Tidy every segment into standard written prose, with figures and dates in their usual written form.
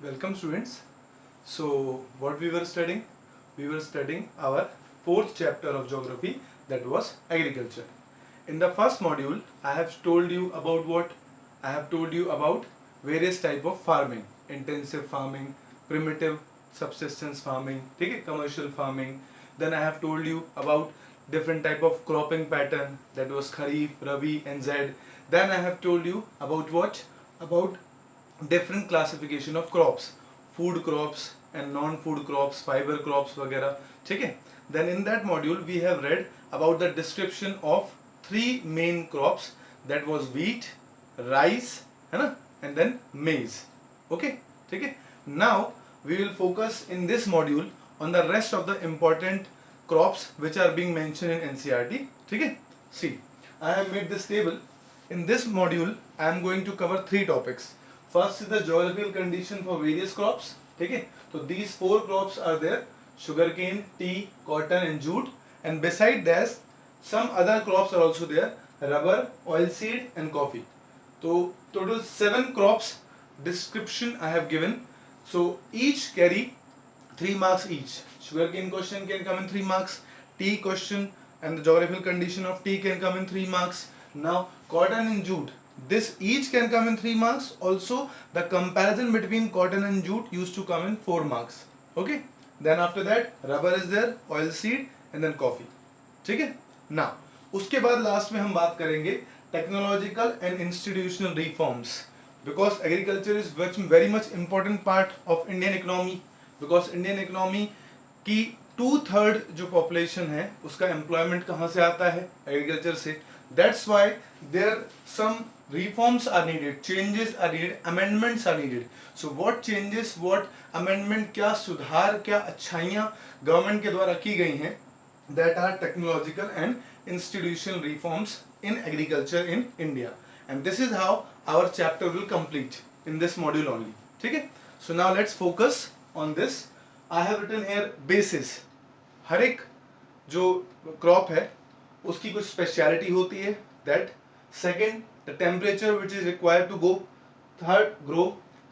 Welcome students. So what we were studying? We were studying our fourth chapter of geography, that was agriculture. In the first module I have told you about what? I have told you about various type of farming, intensive farming, primitive subsistence farming, ठीक है, commercial farming. Then I have told you about different type of cropping pattern, that was Kharif, Rabi and Zaid. Then I have told you about what? About different classification of crops, food crops and non food crops, fiber crops वगैरह, ठीक है. Then in that module we have read about the description of three main crops, that was wheat, rice, है ना, and then maize. Okay, ठीक है. Now we will focus in this module on the rest of the important crops which are being mentioned in NCERT. ठीक है. See, I have made this table. In this module I am going to cover three topics. First is the geographical condition for various crops. ठीक है. So these four crops are there: sugarcane, tea, cotton and jute. And beside that, some other crops are also there: rubber, oilseed and coffee. So total 7 crops description I have given. So each carry 3 marks each. Sugarcane question can come in 3 marks. Tea question and the geographical condition of tea can come in 3 marks. Now cotton and jute, this each can come in 3 marks. Also the comparison between cotton and jute used to come in 4 marks. Okay. Then after that rubber is there, oilseed and then coffee. ठीक है. Now उसके बाद last में हम बात करेंगे technological and institutional reforms, because agriculture is very much important part of Indian economy. Because Indian economy की 2/3 जो पॉपुलेशन है उसका एम्प्लॉयमेंट कहाँ से आता है? एग्रीकल्चर से. That's why there some reforms are needed, changes are needed, amendments are needed. So what changes, what amendment, क्या सुधार, क्या अच्छाइयाँ गवर्नमेंट के द्वारा की गई हैं, that are technological and institutional reforms in agriculture in India. And this is how our chapter will complete in this module only. ठीक है. So now let's focus on this. I have written here basis. हर एक जो crop है उसकी कुछ speciality होती है. That second, the temperature which is required to grow.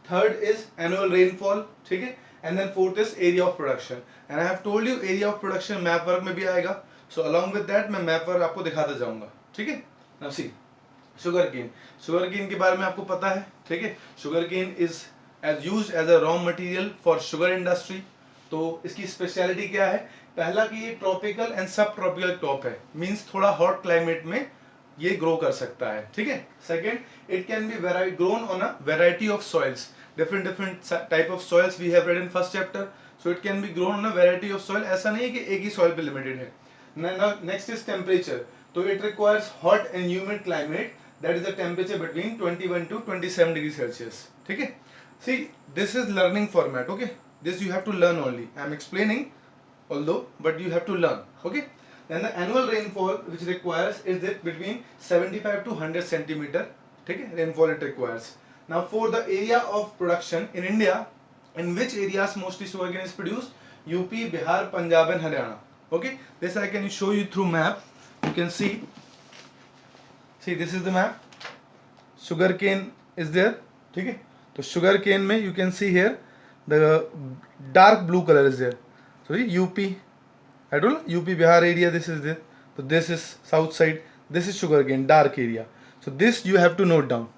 Third is annual rainfall. ठीक है. And then fourth is area of production. And I have told you area of production map work में भी आएगा. So along with that मैं map work आपको दिखाता जाऊंगा. ठीक है. Now see, sugarcane के बारे में आपको पता है. ठीक है. Sugarcane is used as a raw material for sugar industry. तो इसकी स्पेशलिटी क्या है? पहला कि ये tropical and sub tropical crop है, मींस थोड़ा हॉट क्लाइमेट में ये ग्रो कर सकता है. ठीक है. Second, it can be grown on a variety of soils. different type of soils we have read in first chapter. So it can be grown on a variety of soil. ऐसा नहीं है कि एक ही soil पे limited है. Now next is temperature. So it requires hot and humid climate, that is the temperature between 21 to 27 degrees Celsius. ठीक है. See, this is learning format. Okay, this you have to learn only. I am explaining although, but you have to learn. Okay. Then the annual rainfall which requires is that between 75 to 100 centimeter. ठीक है, rainfall it requires. Now for the area of production in India, in which areas mostly sugarcane is produced? UP, Bihar, Punjab and Haryana. Okay, this I can show you through map. You can see this is the map. Sugarcane is there. ठीक है. तो sugarcane में you can see here the dark blue color is there. So UP, I told you, UP Bihar area, this is there. So this is south side. This is sugarcane, dark area. So this you have to note down.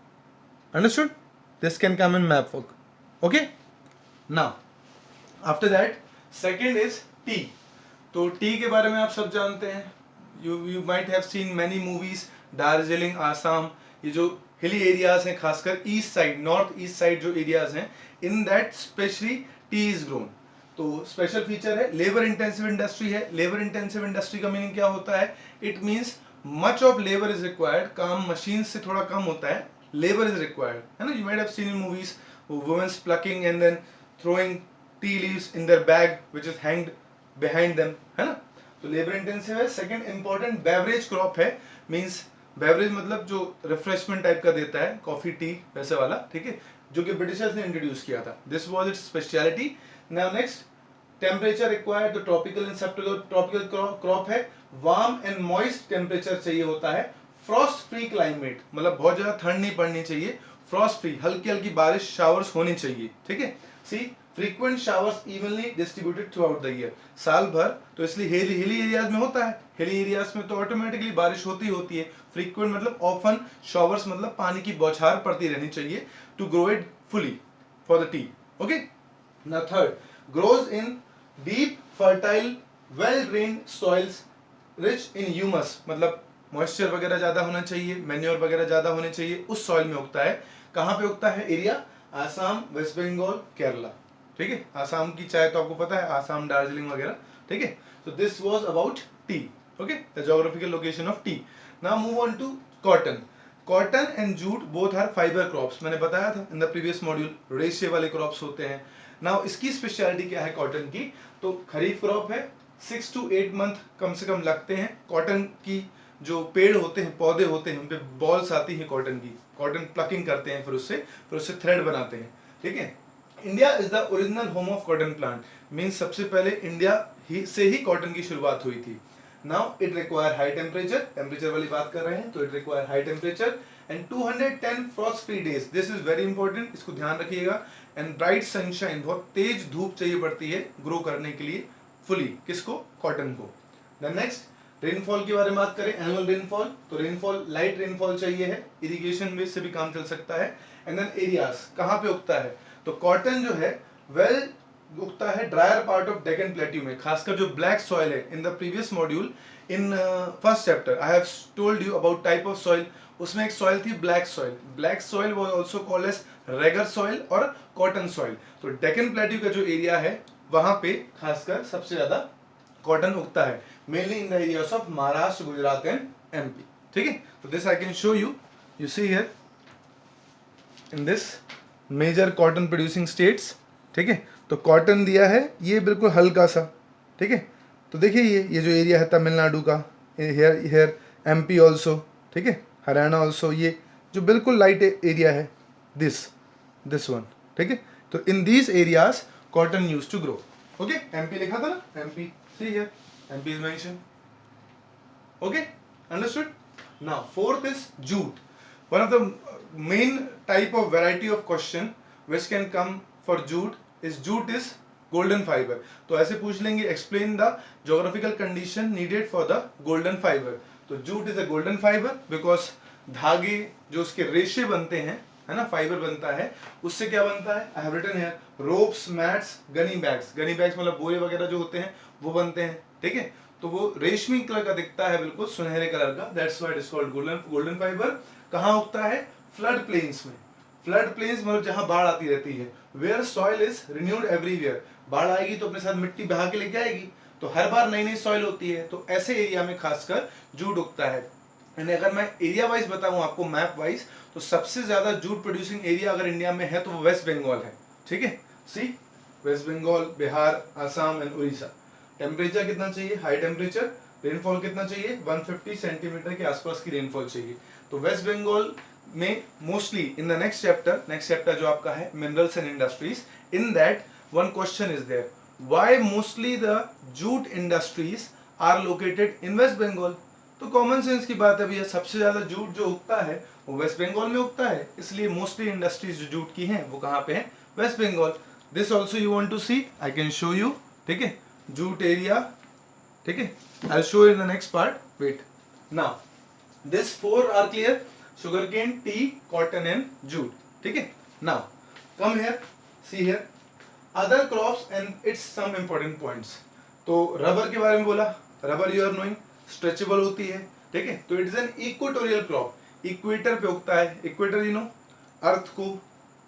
Understood? This can come in map work. Okay. Now after that, second is tea. तो T के बारे में आप सब जानते हैं. You might have seen many movies. Darjeeling, Assam, ये जो हिली एरियाज हैं, खासकर east side, north east side जो एरियाज हैं, in that specially T is grown. तो स्पेशल फीचर है, लेबर इंटेंसिव इंडस्ट्री है. लेबर इंटेंसिव इंडस्ट्री का मीनिंग क्या होता है? It means much of labour is required. काम मशीन से थोड़ा कम होता है, labor is required, है ना. You might have seen in movies women plucking and then throwing tea leaves in their bag which is hanged behind them, है ना. तो labor intensive है. Second important beverage crop है, means beverage मतलब जो refreshment type का देता है, कॉफी टी वैसे वाला. ठीक है, जो कि ब्रिटिशर्स ने इंट्रोड्यूस किया था. This was its speciality. Now next, temperature required. तो tropical and subtropical crop है. Warm and moist temperature चाहिए होता है. फ्रॉस्ट फ्री क्लाइमेट मतलब बहुत ज्यादा ठंड नहीं पड़नी चाहिए. फ्रॉस्ट फ्री, हल्की हल्की बारिश शावर्स होनी चाहिए, ठीक है। See frequent showers evenly distributed throughout the year, साल भर, तो इसलिए हिली एरियाज में होता है, हिली एरियाज में तो ऑटोमेटिकली बारिश होती है। फ्रीक्वेंट मतलब ऑफन, शावर्स मतलब पानी की बौछार पड़ती रहनी चाहिए, to grow it fully for the tea, okay. Now third, grows in deep, fertile, well-drained soils rich in humus, मतलब मॉइस्चर वगैरह ज्यादा होना चाहिए, मैन्योर वगैरह ज्यादा होने चाहिए, उस सॉइल में उगता है। कहाँ पे उगता है? एरिया आसाम, वेस्ट बंगाल, केरला, ठीक है। आसाम की चाय तो आपको पता है, आसाम, दार्जिलिंग वगैरह, ठीक है। तो this was about tea, okay, the geographical location of tea. Now move on to cotton. Cotton and jute both are fibre crops, मैंने बताया था इन द प्रीवियस मॉड्यूल, रेशे वाले क्रॉप्स होते हैं। नाउ इसकी स्पेशलिटी क्या है कॉटन की? तो खरीफ क्रॉप है, 6 to 8 मंथ कम से कम लगते हैं। कॉटन की जो पेड़ होते हैं, पौधे होते हैं, उन पे बॉल्स आती हैं कॉटन की, कॉटन प्लकिंग करते हैं, फिर उससे थ्रेड बनाते हैं, ठीक है। India is the original home of cotton plant, means सबसे पहले इंडिया से ही कॉटन की शुरुआत हुई थी। Now it require high temperature वाली बात कर रहे हैं, तो it require high temperature and 210 Frost free days, this is very important, इसको ध्यान रखिएगा। एंड ब्राइट सनशाइन, बहुत तेज धूप चाहिए पड़ती है ग्रो करने के लिए फुली, किसको? कॉटन को। देन नेक्स्ट रेनफॉल के बारे में बात करें, एनुअल रेनफॉल, तो रेनफॉल लाइट रेनफॉल चाहिए है, इरिगेशन बेस से भी काम चल सकता है। एंड देन एरियाज, कहाँ पे उगता है? तो कॉटन जो है वेल उगता है drier part of Deccan plateau में, खासकर जो ब्लैक सॉइल है। In the previous module in first chapter I have told you about type of soil, उसमें एक सॉइल थी black soil. Black soil was also called as regur soil और cotton soil. तो Deccan plateau का जो एरिया है वहां पे खासकर सबसे ज्यादा कॉटन उगता है, mainly in the areas of Maharashtra, Gujarat and MP, ठीक है। तो this I can show you, you see here in this major cotton producing states, ठीक है। तो कॉटन दिया है ये बिल्कुल हल्का सा, ठीक है। तो देखिए ये जो एरिया है तमिलनाडु का, हेयर एमपी ऑल्सो, ठीक है, हरियाणा ऑल्सो, ये जो बिल्कुल लाइट एरिया है दिस वन, ठीक है। तो in these areas cotton use to grow, okay. MP लिखा था ना, MP, see here MP is mention, okay, understood. Now fourth is jute, one of the main type of variety of question which can come for jute is golden fiber। तो ऐसे पूछ लेंगे, explain the geographical condition needed for the golden fiber। तो jute is a golden fiber because धागे जो उसके रेशे बनते हैं, है ना, फाइबर बनता है, उससे क्या बनता है? I have written here ropes, mats, gunny bags मतलब बोरे वगैरह जो होते हैं वो बनते हैं, ठीक है। तो वो रेशमी कलर का दिखता है, बिल्कुल सुनहरे कलर का, that's why it is called golden fibre. कहाँ उगता है? फ्लड प्लेन्स में। फ्लड प्लेन्स मतलब जहां बाढ़ आती रहती है, where soil is renewed everywhere, बाढ़ आएगी तो अपने साथ मिट्टी बहा के लेके आएगी, तो हर बार नई नई सॉइल होती है, तो ऐसे एरिया में खासकर जूट उगता है। एंड अगर मैं एरिया वाइज बताऊं आपको, मैप वाइज, तो सबसे ज्यादा जूट प्रोड्यूसिंग एरिया अगर इंडिया में है तो वो वेस्ट बंगाल है, ठीक है। See West Bengal, Bihar, Assam and Orissa. Temperature कितना चाहिए? High temperature. रेनफॉल कितना चाहिए? 150 सेंटीमीटर के आसपास की रेनफॉल चाहिए। तो वेस्ट बंगाल में mostly in the next chapter जो आपका है minerals and industries, in that one question is there, why mostly the jute industries are located in West Bengal. तो कॉमन सेंस की बात है भैया, सबसे ज्यादा जूट जो उगता है वो वेस्ट बंगाल में उगता है, इसलिए मोस्टली इंडस्ट्रीज जो जूट की हैं वो कहाँ पे हैं? West Bengal. This also you want to see, I can show you, ठीक है, जूट एरिया, ठीक है, I show in the next part, wait. Now this four are clear, sugarcane, tea, cotton and jute, ठीक है। Now come here, see here other crops and its some important points। तो rubber के बारे में बोला, rubber you are knowing stretchable होती है, ठीक है। तो it is an equatorial crop, equator पे उगता है। इक्वेटर यू नो, अर्थ को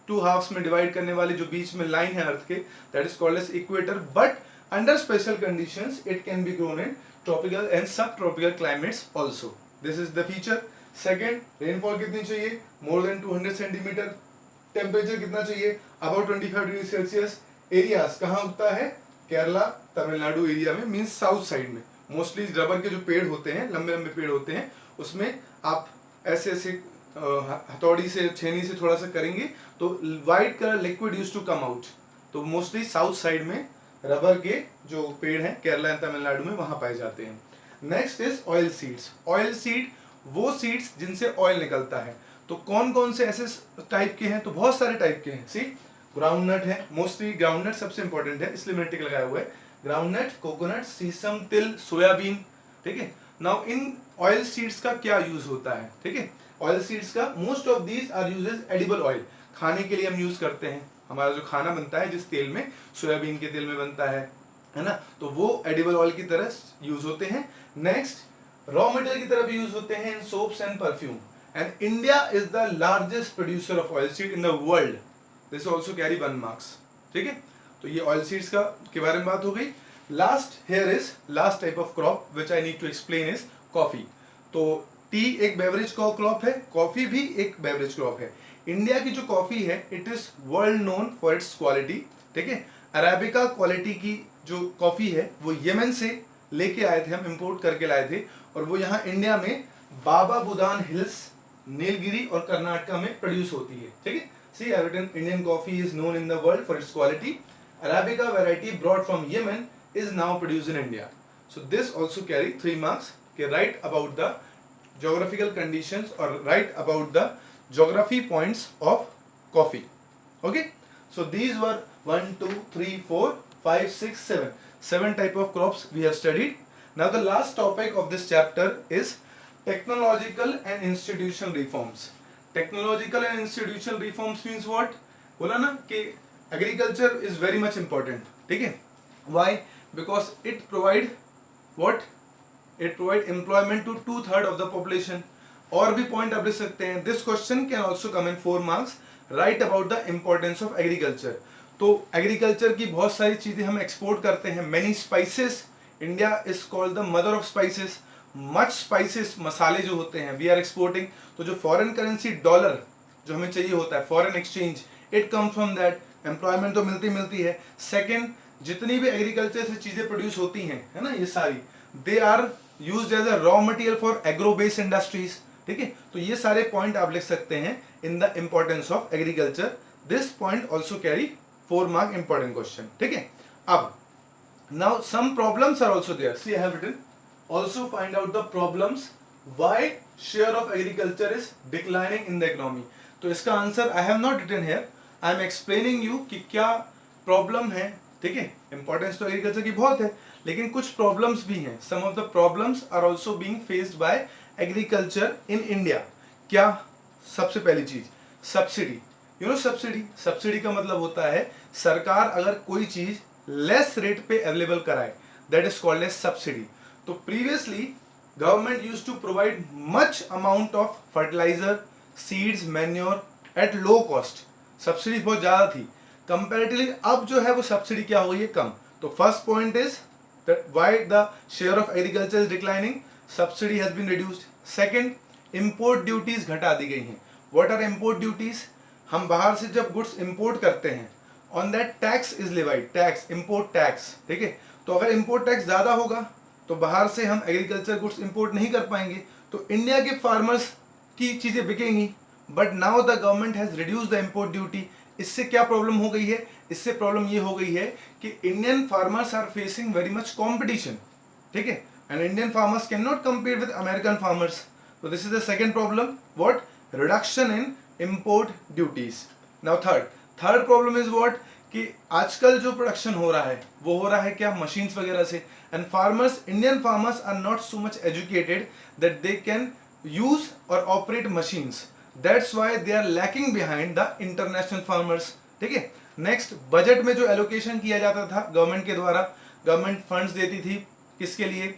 टू हाफ्स में डिवाइड करने वाली जो बीच में लाइन है अर्थ के, that is called as equator, but under special conditions it can be grown in tropical and sub tropical climates also, this is the feature. Second, rainfall कितनी चाहिए? More than 200 centimetre. Temperature कितना चाहिए? About 25 degree Celsius. Areas कहाँ उगता है? Kerala, Tamil Nadu area में, means south side में। Mostly rubber के जो पेड़ होते हैं, लंबे लंबे पेड़ होते हैं, उसमें आप ऐसे ऐसे हथौड़ी से, छेनी से थोड़ा सा करेंगे तो white colour liquid use to come out. तो मोस्टली साउथ साइड में रबर के जो पेड़ हैं केरला एंड तमिलनाडु में, वहां पाए जाते हैं। Next is oil seeds. Oil seed वो सीड्स जिनसे ऑयल निकलता है। तो कौन कौन से ऐसे टाइप के हैं, तो बहुत सारे टाइप के हैं। सी ग्राउंडनट है, मोस्टली ग्राउंडनट सबसे इंपॉर्टेंट है, इसलिए मैंने टिक लगाया हुआ है। ग्राउंडनट, कोकोनट, सीसम, तिल, सोयाबीन, ठीक है। नाउ इन ऑयल सीड्स का क्या यूज होता है, ठीक है। ऑयल सीड्स का most of these are use as edible oil, खाने के लिए हम यूज करते हैं। हमारा जो खाना बनता है जिस तेल में, सोयाबीन के तेल में बनता है ना, तो वो एडिबल ऑयल की तरह यूज होते हैं। नेक्स्ट रॉ मटेरियल की तरह भी यूज होते हैं in soaps and perfume, and India is the largest producer of oil seed in the world. This also carry 1 marks, ठीक है। तो ये ऑयल सीड्स का के बारे में बात हो गई। Last here is last type of crop which I need to explain is coffee. तो टी एक बेवरेज क्रॉप है, कॉफी भी एक बेवरेज क्रॉप है। इंडिया की जो कॉफी है it is world known for its quality, ठीक है। अरेबिका क्वालिटी की जो कॉफी है वो यमन से लेके आए थे, हम इंपोर्ट करके लाए थे, और वो यहाँ इंडिया में बाबा बुदान हिल्स, नीलगिरी और कर्नाटका में प्रोड्यूस होती है, ठीक है। See I written Indian coffee is known in the world for its quality. Arabica variety brought from Yemen is now produced in India. So this also carry 3 marks. Okay, write about the geographical conditions or write about the geography points of coffee. Okay, so these were 1 2 3 4 5 6 7 7 type of crops we have studied. Now the last topic of this chapter is technological and institutional reforms. Technological and institutional reforms means what? बोला ना कि agriculture is very much important, ठीक है। Why? Because it provide what? It provide employment to 2/3 of the population. और भी point आप लिख सकते हैं। This question can also come in 4 marks. Write about the importance of agriculture. तो agriculture की बहुत सारी चीजें हम एक्सपोर्ट करते हैं। Many spices. India is called the mother of spices. Much spices, मसाले जो होते हैं we are exporting. तो जो फॉरेन करेंसी डॉलर जो हमें चाहिए होता है, foreign exchange, it comes from that. Employment तो मिलती है। सेकेंड, जितनी भी एग्रीकल्चर से चीजें प्रोड्यूस होती हैं, है ना, ये सारी they are used as a raw material for agro based industries, ठीक है। तो ये सारे पॉइंट आप लिख सकते हैं in the importance of agriculture. This point also carry 4 mark important question, ठीक है। अब now some problems are also there. See I have written also find out the problems why share of agriculture is declining in the economy. तो इसका answer I have not written here, I am explaining you कि क्या problem है, ठीक है। Importance तो agriculture की बहुत है, लेकिन कुछ प्रॉब्लम्स भी हैं। Some of the problems are also being faced by agriculture in India. क्या? सबसे पहली चीज सब्सिडी। यू नो सब्सिडी का मतलब होता है सरकार अगर कोई चीज लेस रेट पे अवेलेबल कराए, that is called as subsidy. तो previously government used to provide much amount of fertiliser, seeds, manure at low cost. Subsidy बहुत ज्यादा थी कंपैरेटिवली। अब जो है वो सब्सिडी क्या हो गई है? कम। तो first point is that why the share of agriculture is declining, subsidy has been reduced. Second, import duties घटा दी गई हैं। What are import duties? हम बाहर से जब गुड्स इंपोर्ट करते हैं, on that tax is levied, tax, import tax, ठीक है। तो अगर इंपोर्ट टैक्स ज्यादा होगा तो बाहर से हम एग्रीकल्चर गुड्स इंपोर्ट नहीं कर पाएंगे, तो इंडिया के फार्मर्स की चीजें बिकेंगी। But now the government has reduced the import duty. इससे क्या प्रॉब्लम हो गई है? इससे प्रॉब्लम ये हो गई है कि Indian farmers are facing very much competition, ठीक है, and Indian farmers can not compete with American farmers. तो this is the second problem, what? Reduction in import duties. Now third problem is what? कि आजकल जो production हो रहा है वो हो रहा है क्या? मशीन्स वगैरह से, and farmers, Indian farmers are not so much educated that they can use और operate machines. That's why they are lacking behind the international farmers, ठीक है। नेक्स्ट, बजट में जो एलोकेशन किया जाता था गवर्नमेंट के द्वारा, गवर्नमेंट फंड्स देती थी किसके लिए?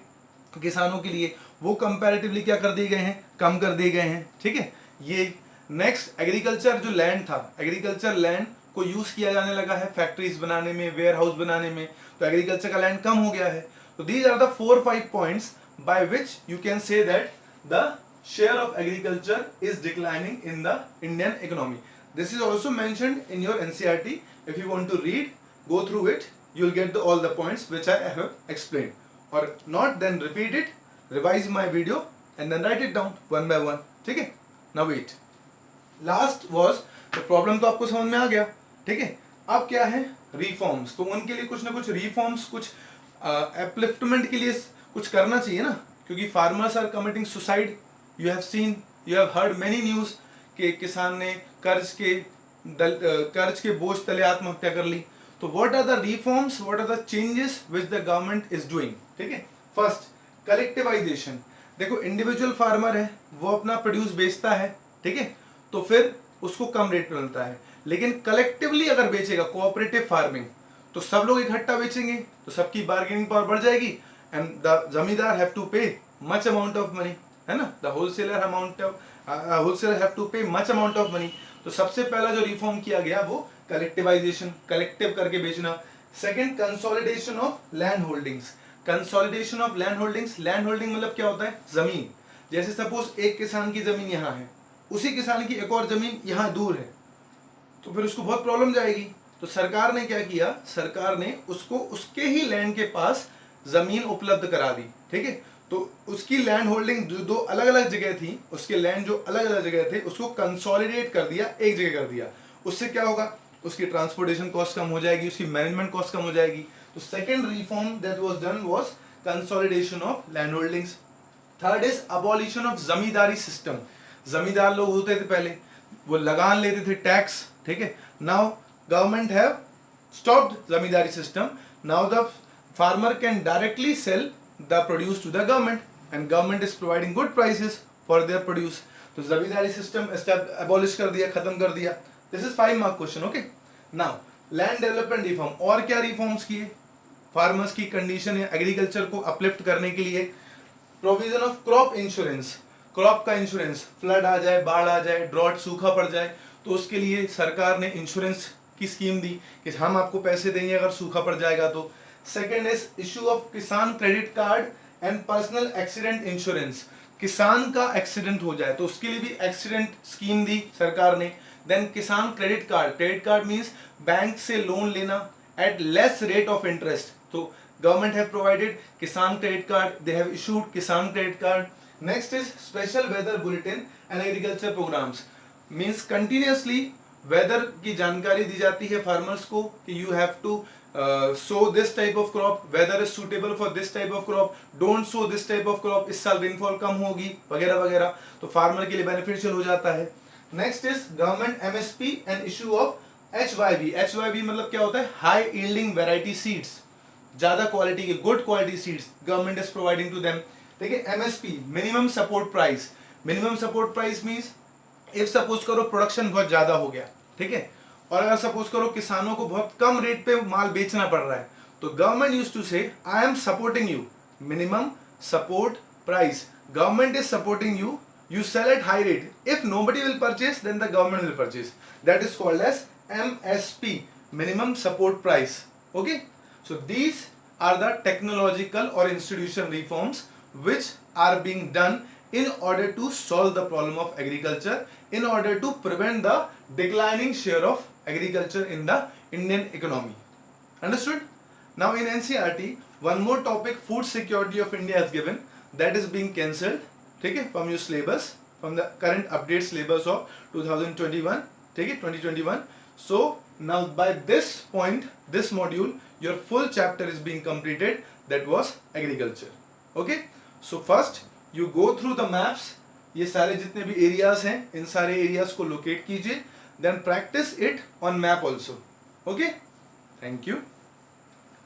किसानों के लिए, वो कंपैरेटिवली क्या कर दिए गए हैं? कम कर दिए गए हैं, ठीक है। ये नेक्स्ट, एग्रीकल्चर जो लैंड था, एग्रीकल्चर लैंड को यूज किया जाने लगा है फैक्ट्रीज बनाने में, वेयर हाउस बनाने में, तो एग्रीकल्चर का लैंड कम हो गया है। तो these are the 4-5 points by which you can say that the share of agriculture is declining in the Indian economy. This is also mentioned in your NCERT. If you want to read, go through it, you will get all the points which I have explained. Or not, then repeat it, revise my video and then write it down one by one. ठीक है? Now wait. Last was the problem, तो आपको समझ में आ गया, ठीक है। अब क्या है? Reforms. तो उनके लिए कुछ ना कुछ reforms, कुछ upliftment के लिए कुछ करना चाहिए ना, क्योंकि farmers are committing suicide. You have seen, you have heard many news कि किसान ने कर्ज के बोझ तले आत्महत्या कर ली। तो what are the reforms, what are the changes which the government is doing. ठीक है, फर्स्ट कलेक्टिवाइजेशन। देखो इंडिविजुअल फार्मर है, वो अपना प्रोड्यूस बेचता है, ठीक है, तो फिर उसको कम रेट पे मिलता है। लेकिन कलेक्टिवली अगर बेचेगा, कोऑपरेटिव फार्मिंग, तो सब लोग इकट्ठा बेचेंगे तो सबकी बार्गेनिंग पावर बढ़ जाएगी and the zamindar have to pay much amount of money, है ना, the wholesaler have to pay much amount of money. तो सबसे पहला जो रिफॉर्म किया गया वो कलेक्टिवाइजेशन, कलेक्टिव करके बेचना। Second, consolidation of land holdings. Consolidation of land holdings, land holding मतलब क्या होता है, जमीन। जैसे सपोज एक किसान की जमीन यहाँ है, उसी किसान की एक और जमीन यहाँ दूर है, तो फिर उसको बहुत प्रॉब्लम जाएगी। तो सरकार ने क्या किया, सरकार ने उसको उसके ही लैंड के पास जमीन उपलब्ध करा दी। ठीक है, तो उसकी लैंड होल्डिंग जो दो अलग अलग जगह थी, उसके लैंड जो अलग अलग जगह थे, उसको कंसोलिडेट कर दिया, एक जगह कर दिया। उससे क्या होगा, उसकी ट्रांसपोर्टेशन कॉस्ट कम हो जाएगी, उसकी मैनेजमेंट कॉस्ट कम हो जाएगी। तो second reform that was done was consolidation of land holdings. Third is abolition of zamindari system. जमींदार लोग होते थे पहले, वो लगान लेते थे, टैक्स, ठीक है। Now government have stopped zamindari system. Now the farmer can directly sell the produce to the government and government is providing good prices for their produce. तो जमींदारी सिस्टम एबॉलिश कर दिया, खत्म कर दिया। This is 5 mark question, okay. Now land development reform, और क्या reforms किए farmers की कंडीशन या एग्रीकल्चर को अपलिफ्ट करने के लिए। Provision of crop insurance, crop का इंश्योरेंस, फ्लड आ जाए, बाढ़ आ जाए, ड्रॉट, सूखा पड़ जाए, तो उसके लिए सरकार ने इंश्योरेंस की स्कीम दी कि हम आपको पैसे देंगे अगर सूखा पड़ जाएगा तो। सेकेंड इज इशू ऑफ किसान credit card and personal accident insurance. किसान का एक्सीडेंट हो जाए तो उसके लिए भी एक्सीडेंट स्कीम दी सरकार ने। Then Kisan credit card, credit card means bank से लोन लेना at less rate of interest. तो government have provided kisan credit card, they have issued kisan credit card. Next is special weather bulletin and agriculture programs, means continuously weather की जानकारी दी जाती है farmers को कि you have to sow this type of crop, weather is suitable for this type of crop, don't sow this type of crop, इस साल rainfall कम होगी वगैरह वगैरह, तो farmer के लिए beneficial हो जाता है। Next is government MSP and issue of HYV। HYV मतलब क्या होता है, high yielding variety seeds, ज्यादा क्वालिटी के good quality seeds government is providing to them. ठीक है, MSP minimum support price. Minimum support price means if suppose करो production बहुत ज्यादा हो गया, ठीक है, और अगर सपोज करो किसानों को बहुत कम रेट पे माल बेचना पड़ रहा है, तो गवर्नमेंट यूज्ड टू से I am supporting you, minimum support price, government is supporting you, you sell at high rate, if nobody will purchase then the government will purchase, that is called as MSP, minimum support price. Okay, so these are the technological or institutional reforms which are being done in order to solve the problem of agriculture, in order to prevent the declining share of agriculture in the Indian economy. Understood? Now in NCERT one more topic, food security of India is given, that is being cancelled, ठीक है, from your syllabus, from the current update syllabus of 2021, ठीक है, 2021. So now by this point, this module, your full chapter is being completed, that was agriculture. Okay, so first you go through the maps, ये सारे जितने भी areas हैं, इन सारे areas को locate कीजिए, then practice it on map also. Okay, thank you.